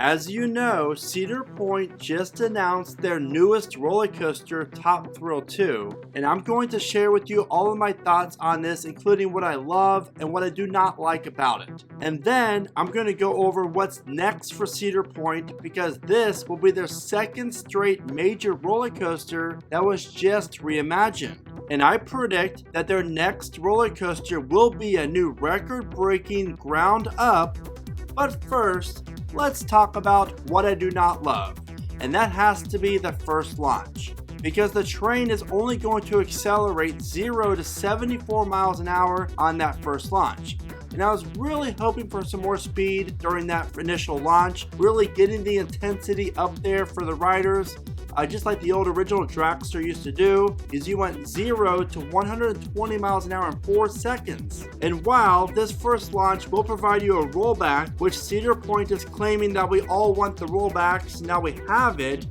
As you know, Cedar Point just announced their newest roller coaster, Top Thrill 2, and I'm going to share with you all of my thoughts on this, including what I love and what I do not like about it. And then I'm going to go over what's next for Cedar Point, because this will be their second straight major roller coaster that was just reimagined. And I predict that their next roller coaster will be a new record-breaking ground up. But first, let's talk about what I do not love, and that has to be the first launch, because the train is only going to accelerate 0 to 74 miles an hour on that first launch. And I was really hoping for some more speed during that initial launch, really getting the intensity up there for the riders. Just like the old original dragster used to do, is you went 0 to 120 miles an hour in 4 seconds. And while this first launch will provide you a rollback, which Cedar Point is claiming that we all want the rollback, so now we have it,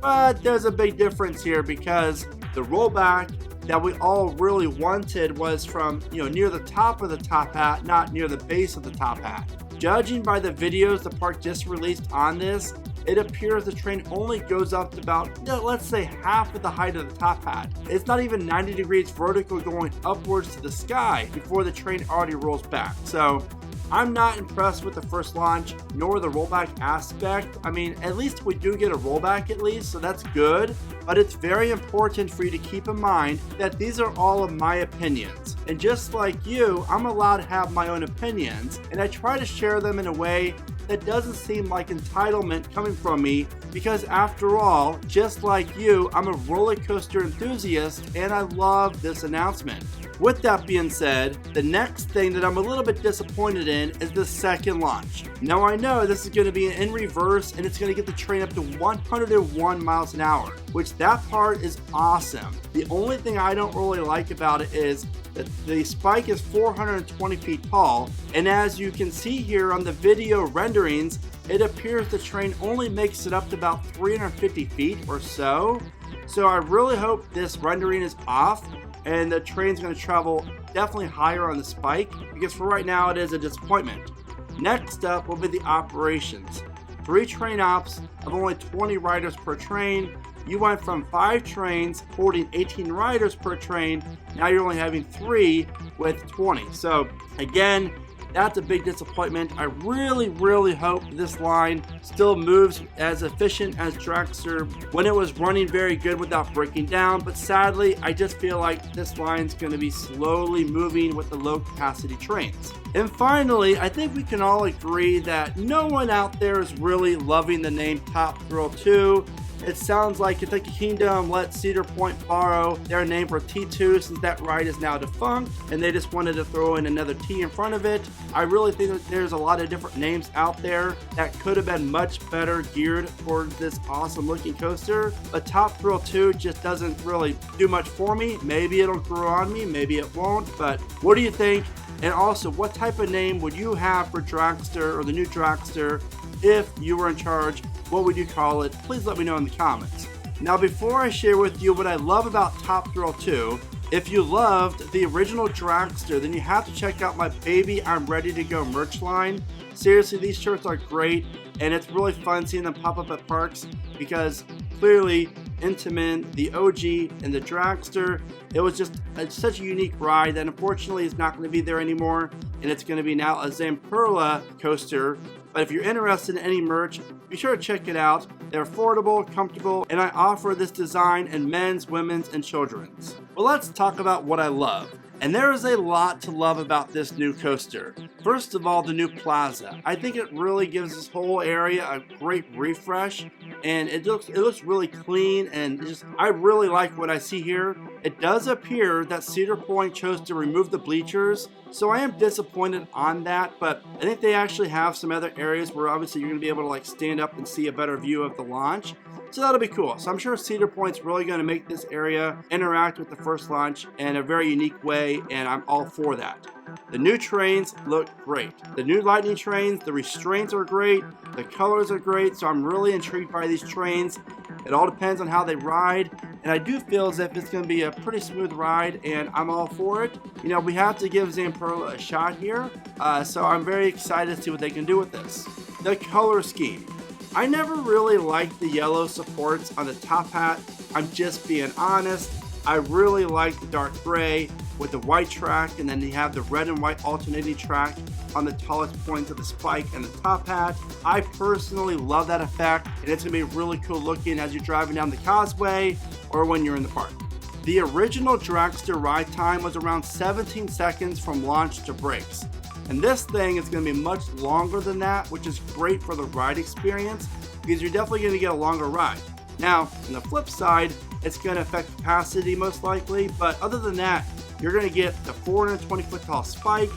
but there's a big difference here, because the rollback that we all really wanted was from, near the top of the top hat, not near the base of the top hat. Judging by the videos the park just released on this, it appears the train only goes up to about, let's say, half of the height of the top hat. It's not even 90 degrees vertical going upwards to the sky before the train already rolls back. So I'm not impressed with the first launch, nor the rollback aspect. I mean, at least we do get a rollback at least, so that's good. But it's very important for you to keep in mind that these are all of my opinions. And just like you, I'm allowed to have my own opinions, and I try to share them in a way that doesn't seem like entitlement coming from me, because after all, just like you, I'm a roller coaster enthusiast and I love this announcement. With that being said, the next thing that I'm a little bit disappointed in is the second launch. Now I know this is going to be in reverse, and it's going to get the train up to 101 miles an hour, which that part is awesome. The only thing I don't really like about it is that the spike is 420 feet tall, and as you can see here on the video renderings, it appears the train only makes it up to about 350 feet or so. So I really hope this rendering is off and the train's going to travel definitely higher on the spike, because for right now it is a disappointment. Next up will be the operations. 3 train ops of only 20 riders per train. You went from 5 trains holding 18 riders per train, now you're only having 3 with 20. So again, that's a big disappointment. I really hope this line still moves as efficient as Dragster when it was running very good without breaking down, but sadly I just feel like this line's going to be slowly moving with the low capacity trains. And finally, I think we can all agree that no one out there is really loving the name Top Thrill 2. It sounds like Kentucky Kingdom let Cedar Point borrow their name for T2 since that ride is now defunct, and they just wanted to throw in another T in front of it. I really think that there's a lot of different names out there that could have been much better geared towards this awesome looking coaster, but Top Thrill 2 just doesn't really do much for me. Maybe it'll grow on me, maybe it won't, but what do you think? And also, what type of name would you have for Dragster or the new Dragster if you were in charge? What would you call it? Please let me know in the comments. Now, before I share with you what I love about Top Thrill 2, if you loved the original Dragster, then you have to check out my Baby I'm Ready to Go merch line. Seriously, these shirts are great, and it's really fun seeing them pop up at parks, because clearly Intamin, the OG, and the Dragster, it was just such a unique ride that unfortunately is not going to be there anymore, and it's going to be now a Zamperla coaster. But if you're interested in any merch, be sure to check it out. They're affordable, comfortable, and I offer this design in men's, women's, and children's. Well, let's talk about what I love. And there is a lot to love about this new coaster. First of all, the new plaza. I think it really gives this whole area a great refresh, and it looks really clean, and I really like what I see here. It does appear that Cedar Point chose to remove the bleachers, so I am disappointed on that, but I think they actually have some other areas where obviously you're going to be able to stand up and see a better view of the launch. So that'll be cool. So I'm sure Cedar Point's really going to make this area interact with the first launch in a very unique way, and I'm all for that. The new trains look great. The new lightning trains, the restraints are great, the colors are great, so I'm really intrigued by these trains. It all depends on how they ride, and I do feel as if it's going to be a pretty smooth ride, and I'm all for it. We have to give Zamperla a shot here, so I'm very excited to see what they can do with this. The color scheme. I never really liked the yellow supports on the top hat. I'm just being honest. I really like the dark gray with the white track, and then you have the red and white alternating track on the tallest points of the spike and the top hat. I personally love that effect, and it's gonna be really cool looking as you're driving down the causeway or when you're in the park. The original dragster ride time was around 17 seconds from launch to brakes. And this thing is going to be much longer than that, which is great for the ride experience because you're definitely going to get a longer ride. Now, on the flip side, it's going to affect capacity most likely, but other than that, you're going to get the 420 foot tall spike,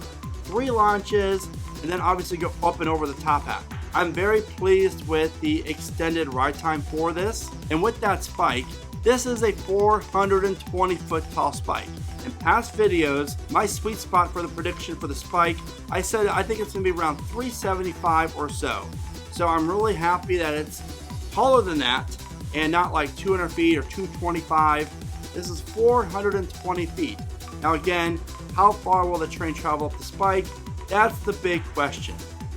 3 launches, and then obviously go up and over the top hat. I'm very pleased with the extended ride time for this, and with that spike, this is a 420 foot tall spike. In past videos, my sweet spot for the prediction for the spike, I said I think it's going to be around 375 or so. So I'm really happy that it's taller than that and not like 200 feet or 225. This is 420 feet. Now again, how far will the train travel up the spike? That's the big question.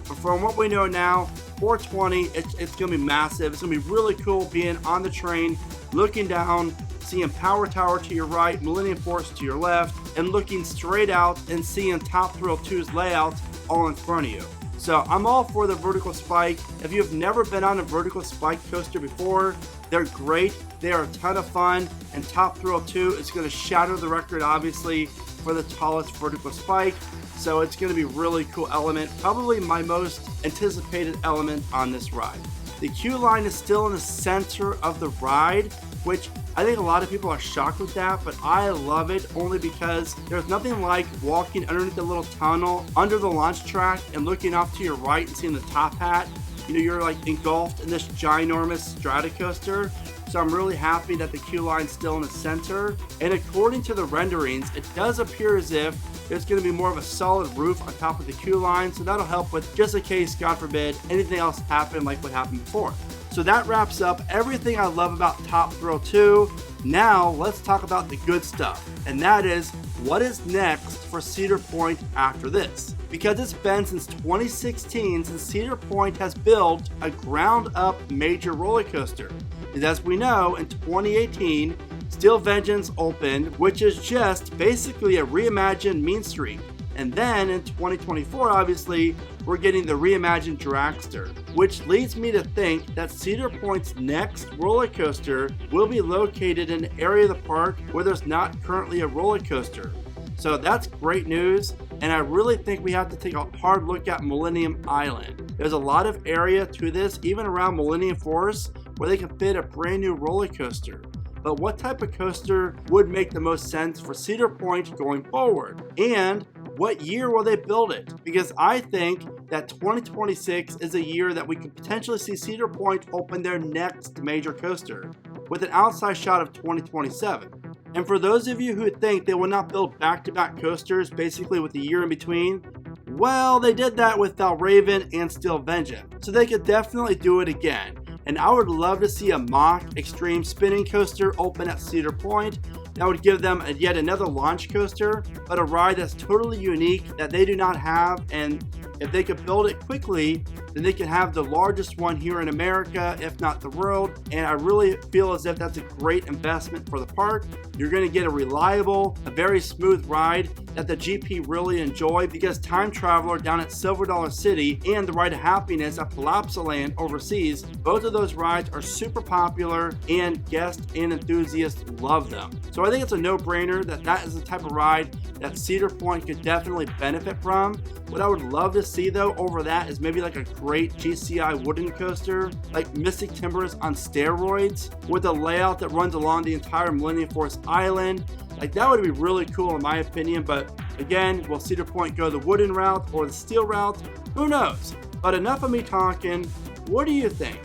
But from what we know now, 420, it's going to be massive. It's going to be really cool being on the train, looking down, seeing Power Tower to your right, Millennium Force to your left, and looking straight out and seeing Top Thrill 2's layout all in front of you. So I'm all for the vertical spike. If you've never been on a vertical spike coaster before, they're great. They are a ton of fun, and Top Thrill 2 is going to shatter the record, obviously, for the tallest vertical spike. So it's going to be a really cool element, probably my most anticipated element on this ride. The queue line is still in the center of the ride, which I think a lot of people are shocked with that, but I love it only because there's nothing like walking underneath the little tunnel under the launch track and looking off to your right and seeing the top hat. You know, you're like engulfed in this ginormous strata coaster. So I'm really happy that the queue line's still in the center. And according to the renderings, it does appear as if there's going to be more of a solid roof on top of the queue line. So that'll help with just in case, God forbid, anything else happened like what happened before. So that wraps up everything I love about Top Thrill 2. Now let's talk about the good stuff. And that is, what is next for Cedar Point after this? Because it's been since 2016 since Cedar Point has built a ground-up major roller coaster. And as we know, in 2018, Steel Vengeance opened, which is just basically a reimagined Mean Street. And then in 2024, obviously, we're getting the reimagined Dragster, which leads me to think that Cedar Point's next roller coaster will be located in an area of the park where there's not currently a roller coaster. So that's great news, and I really think we have to take a hard look at Millennium Island. There's a lot of area to this, even around Millennium Force, where they can fit a brand new roller coaster. But what type of coaster would make the most sense for Cedar Point going forward? And what year will they build it? Because I think that 2026 is a year that we could potentially see Cedar Point open their next major coaster, with an outside shot of 2027. And for those of you who think they will not build back-to-back coasters, basically with a year in between, well, they did that with Valraven and Steel Vengeance, so they could definitely do it again. And I would love to see a mock extreme spinning coaster open at Cedar Point. That would give them yet another launch coaster, but a ride that's totally unique that they do not have. And if they could build it quickly, then they can have the largest one here in America, if not the world. And I really feel as if that's a great investment for the park. You're going to get a reliable, a very smooth ride that the GP really enjoy, because Time Traveler down at Silver Dollar City and the Ride of Happiness at Palapsaland overseas, both of those rides are super popular and guests and enthusiasts love them. So I think it's a no-brainer that that is the type of ride that Cedar Point could definitely benefit from. What I would love to see though over that is maybe like a great GCI wooden coaster, like Mystic Timbers on steroids, with a layout that runs along the entire Millennium Force Island. Like, that would be really cool in my opinion, but again, will Cedar Point go the wooden route or the steel route? Who knows? But enough of me talking. What do you think?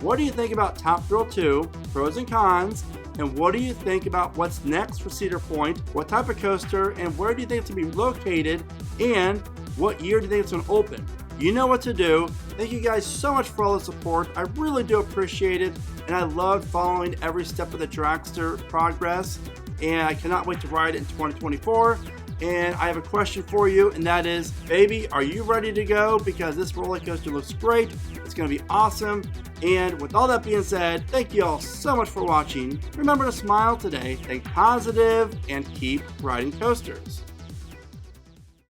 What do you think about Top Thrill 2, pros and cons, and what do you think about what's next for Cedar Point, what type of coaster, and where do you think it's going to be located, and what year do you think it's going to open? You know what to do. Thank you guys so much for all the support. I really do appreciate it, and I love following every step of the Dragster progress, and I cannot wait to ride it in 2024. And I have a question for you, and that is, baby, are you ready to go? Because this roller coaster looks great. It's going to be awesome. And with all that being said, thank you all so much for watching. Remember to smile today, think positive, and keep riding coasters.